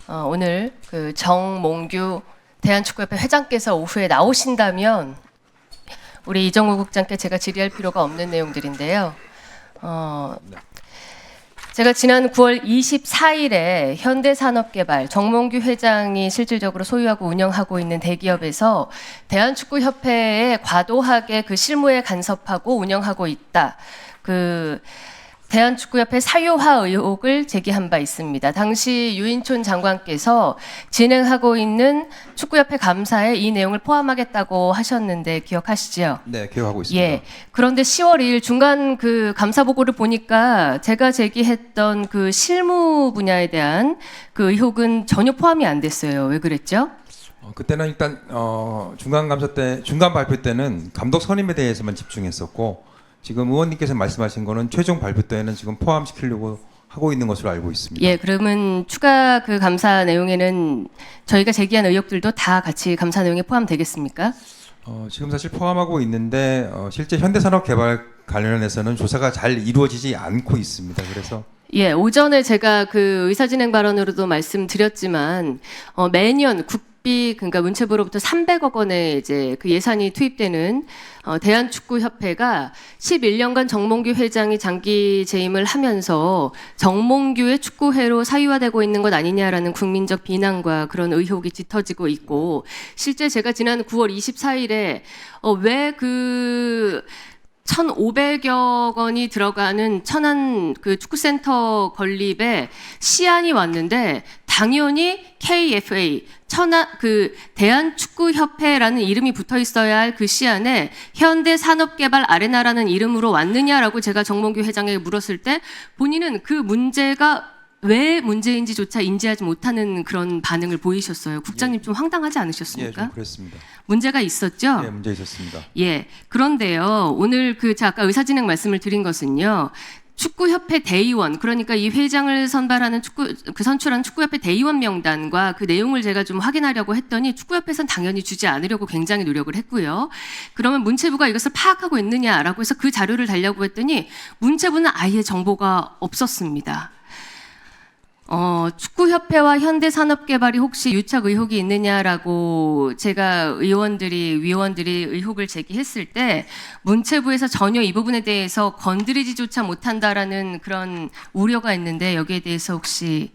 오늘 그 정몽규 대한축구협회 회장께서 오후에 나오신다면 우리 이정우 국장께 제가 질의할 필요가 없는 내용들인데요. 제가 지난 9월 24일에 현대산업개발 정몽규 회장이 실질적으로 소유하고 운영하고 있는 대기업에서 대한축구협회에 과도하게 그 실무에 간섭하고 운영하고 있다. 대한축구협회 사유화 의혹을 제기한 바 있습니다. 당시 유인촌 장관께서 진행하고 있는 축구협회 감사에 이 내용을 포함하겠다고 하셨는데 기억하시죠? 네, 기억하고 있습니다. 예. 그런데 10월 2일 중간 그 감사 보고를 보니까 제가 제기했던 그 실무 분야에 대한 그 의혹은 전혀 포함이 안 됐어요. 왜 그랬죠? 그때는 일단 중간 감사 때 중간 발표 때는 감독 선임에 대해서만 집중했었고 지금 의원님께서 말씀하신 거는 최종 발표 때는 지금 포함시키려고 하고 있는 것으로 알고 있습니다. 예, 그러면 추가 그 감사 내용에는 저희가 제기한 의혹들도 다 같이 감사 내용에 포함되겠습니까? 지금 사실 포함하고 있는데 실제 현대산업개발 관련해서는 조사가 잘 이루어지지 않고 있습니다. 그래서 예, 오전에 제가 그 의사진행 발언으로도 말씀드렸지만 매년 그러니까 문체부로부터 300억 원의 이제 그 예산이 투입되는 대한축구협회가 11년간 정몽규 회장이 장기 재임을 하면서 정몽규의 축구회로 사유화되고 있는 것 아니냐라는 국민적 비난과 그런 의혹이 짙어지고 있고 실제 제가 지난 9월 24일에 왜 그 1,500여 원이 들어가는 천안 그 축구센터 건립에 시안이 왔는데 당연히 KFA 천안 그 대한축구협회라는 이름이 붙어 있어야 할 그 시안에 현대산업개발 아레나라는 이름으로 왔느냐라고 제가 정몽규 회장에게 물었을 때 본인은 그 문제가 왜 문제인지조차 인지하지 못하는 그런 반응을 보이셨어요. 국장님 좀 황당하지 않으셨습니까? 예, 좀 그랬습니다. 문제가 있었죠? 예, 문제 있었습니다. 예. 그런데요. 오늘 제가 아까 의사진행 말씀을 드린 것은요. 축구협회 대의원, 그러니까 이 회장을 선발하는 선출한 축구협회 대의원 명단과 그 내용을 제가 좀 확인하려고 했더니 축구협회에서는 당연히 주지 않으려고 굉장히 노력을 했고요. 그러면 문체부가 이것을 파악하고 있느냐라고 해서 그 자료를 달라고 했더니 문체부는 아예 정보가 없었습니다. 축구협회와 현대산업개발이 혹시 유착 의혹이 있느냐라고 제가 위원들이 의혹을 제기했을 때 문체부에서 전혀 이 부분에 대해서 건드리지조차 못한다라는 그런 우려가 있는데 여기에 대해서 혹시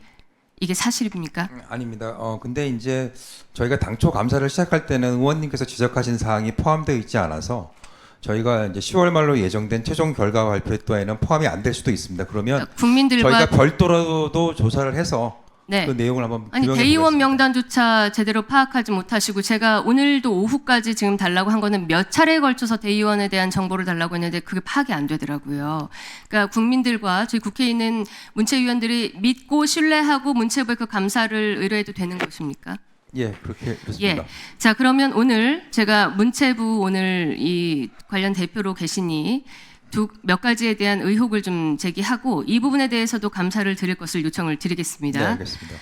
이게 사실입니까? 아닙니다. 근데 이제 저희가 당초 감사를 시작할 때는 의원님께서 지적하신 사항이 포함되어 있지 않아서 저희가 이제 10월 말로 예정된 최종 결과 발표 또에는 포함이 안 될 수도 있습니다. 그러면 국민들과 저희가 별도로도 조사를 해서 네. 그 내용을 한번 아니 규명해 대의원 보겠습니다. 명단조차 제대로 파악하지 못하시고 제가 오늘도 오후까지 지금 달라고 한 거는 몇 차례에 걸쳐서 대의원에 대한 정보를 달라고 했는데 그게 파악이 안 되더라고요. 그러니까 국민들과 저희 국회에 있는 문체위원들이 믿고 신뢰하고 문체부에 그 감사를 의뢰해도 되는 것입니까? 예, 그렇습니다. 예. 자, 그러면 오늘 제가 문체부 오늘 이 관련 대표로 계시니 몇 가지에 대한 의혹을 좀 제기하고 이 부분에 대해서도 감사를 드릴 것을 요청을 드리겠습니다. 네, 알겠습니다.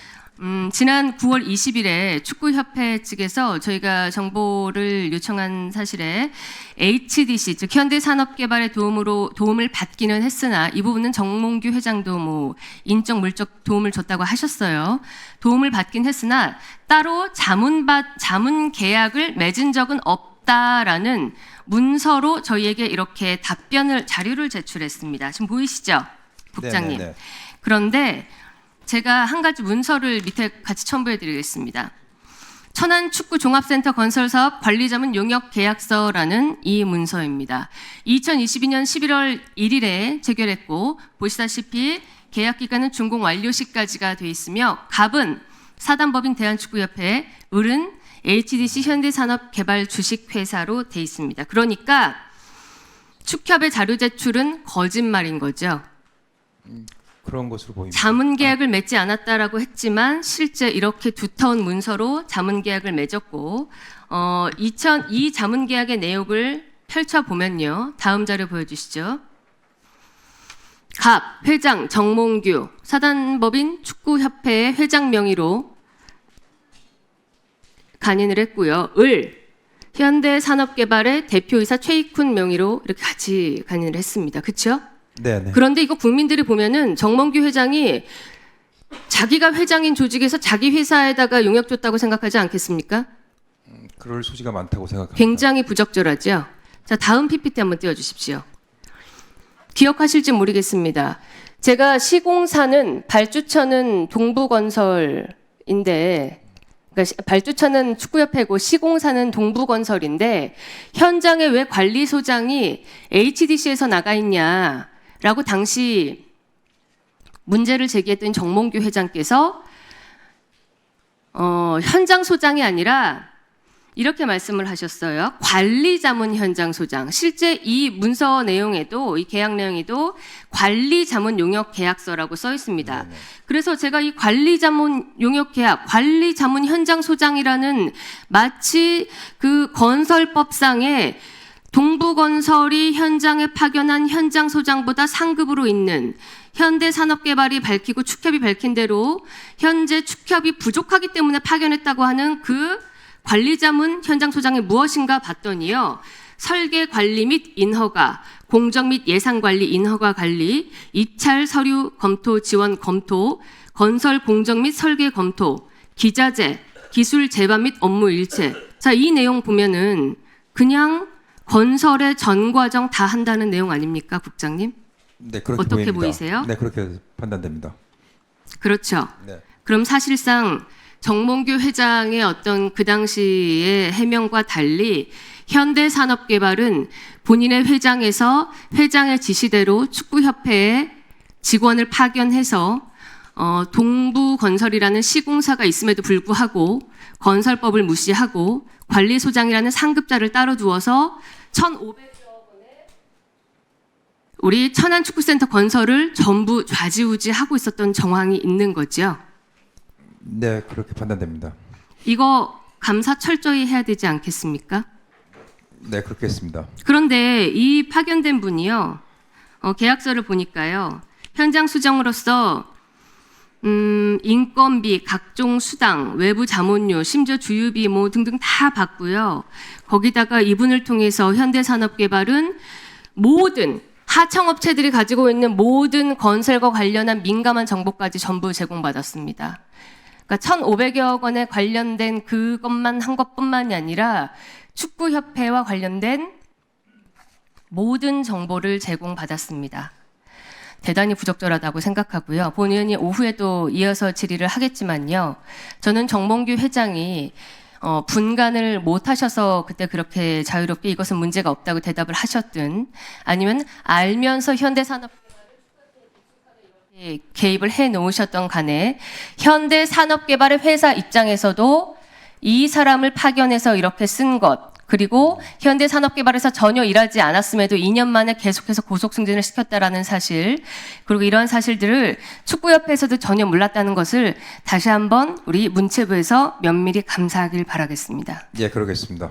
지난 9월 20일에 축구협회 측에서 저희가 정보를 요청한 사실에 HDC, 즉 현대산업개발의 도움을 받기는 했으나 이 부분은 정몽규 회장도 뭐 인적 물적 도움을 줬다고 하셨어요. 도움을 받긴 했으나 따로 자문 계약을 맺은 적은 없다라는 문서로 저희에게 이렇게 자료를 제출했습니다. 지금 보이시죠? 국장님. 네네네. 그런데 제가 한 가지 문서를 밑에 같이 첨부해 드리겠습니다. 천안축구종합센터 건설사업 관리자문 용역계약서라는 이 문서입니다. 2022년 11월 1일에 체결했고 보시다시피 계약기간은 준공 완료 시까지가 되어 있으며 갑은 사단법인 대한축구협회, 을은 HDC 현대산업개발 주식회사로 되어 있습니다. 그러니까 축협의 자료 제출은 거짓말인 거죠. 그런 것으로 보입니다. 자문 계약을 맺지 않았다라고 했지만 실제 이렇게 두터운 문서로 자문 계약을 맺었고 이 자문 계약의 내용을 펼쳐보면요. 다음 자료 보여주시죠. 갑 회장 정몽규 사단법인 축구협회의 회장 명의로 간인을 했고요. 을 현대산업개발의 대표이사 최익훈 명의로 이렇게 같이 간인을 했습니다. 그렇죠? 네. 그런데 이거 국민들이 보면은 정몽규 회장이 자기가 회장인 조직에서 자기 회사에다가 용역 줬다고 생각하지 않겠습니까? 그럴 소지가 많다고 생각합니다. 굉장히 부적절하죠. 자, 다음 PPT 한번 띄워주십시오. 기억하실지 모르겠습니다. 제가 시공사는 발주처는 동부건설인데, 그러니까 발주처는 축구협회고 시공사는 동부건설인데 현장에 왜 관리소장이 HDC에서 나가 있냐라고 당시 문제를 제기했던 정몽규 회장께서 현장 소장이 아니라 이렇게 말씀을 하셨어요. 관리자문 현장 소장. 실제 이 문서 내용에도 이 계약 내용에도 관리자문 용역 계약서라고 써 있습니다. 네네. 그래서 제가 이 관리자문 용역 계약, 관리자문 현장 소장이라는 마치 그 건설법상에 동부건설이 현장에 파견한 현장 소장보다 상급으로 있는 현대산업개발이 밝히고 축협이 밝힌 대로 현재 축협이 부족하기 때문에 파견했다고 하는 그 관리자문 현장 소장이 무엇인가 봤더니요. 설계 관리 및 인허가, 공정 및 예산 관리 인허가 관리, 입찰 서류 검토 지원 검토, 건설 공정 및 설계 검토, 기자재, 기술 제반 및 업무 일체. 자, 이 내용 보면은 그냥 건설의 전 과정 다 한다는 내용 아닙니까, 국장님? 네, 그렇게 어떻게 보입니다. 보이세요? 네, 그렇게 판단됩니다. 그렇죠. 네. 그럼 사실상 정몽규 회장의 어떤 그 당시의 해명과 달리 현대산업개발은 본인의 회장에서 회장의 지시대로 축구협회에 직원을 파견해서 동부건설이라는 시공사가 있음에도 불구하고 건설법을 무시하고 관리소장이라는 상급자를 따로 두어서 1,500여 원의 우리 천안축구센터 건설을 전부 좌지우지하고 있었던 정황이 있는 거죠. 네, 그렇게 판단됩니다. 이거 감사 철저히 해야 되지 않겠습니까? 네, 그렇게 했습니다. 그런데 이 파견된 분이요. 계약서를 보니까요. 현장 수정으로서 인건비, 각종 수당, 외부 자문료, 심지어 주유비 뭐 등등 다 받고요. 거기다가 이분을 통해서 현대산업개발은 모든 하청업체들이 가지고 있는 모든 건설과 관련한 민감한 정보까지 전부 제공받았습니다. 그러니까 1,500여 원에 관련된 그것만 한 것뿐만이 아니라 축구협회와 관련된 모든 정보를 제공받았습니다. 대단히 부적절하다고 생각하고요. 본의원이 오후에도 이어서 질의를 하겠지만요. 저는 정몽규 회장이 분간을 못 하셔서 그때 그렇게 자유롭게 이것은 문제가 없다고 대답을 하셨든 아니면 알면서 현대산업 개입을 해 놓으셨던 간에 현대산업개발의 회사 입장에서도 이 사람을 파견해서 이렇게 쓴 것 그리고 현대산업개발에서 전혀 일하지 않았음에도 2년 만에 계속해서 고속승진을 시켰다라는 사실 그리고 이런 사실들을 축구협회에서도 전혀 몰랐다는 것을 다시 한번 우리 문체부에서 면밀히 감사하길 바라겠습니다. 예, 그러겠습니다.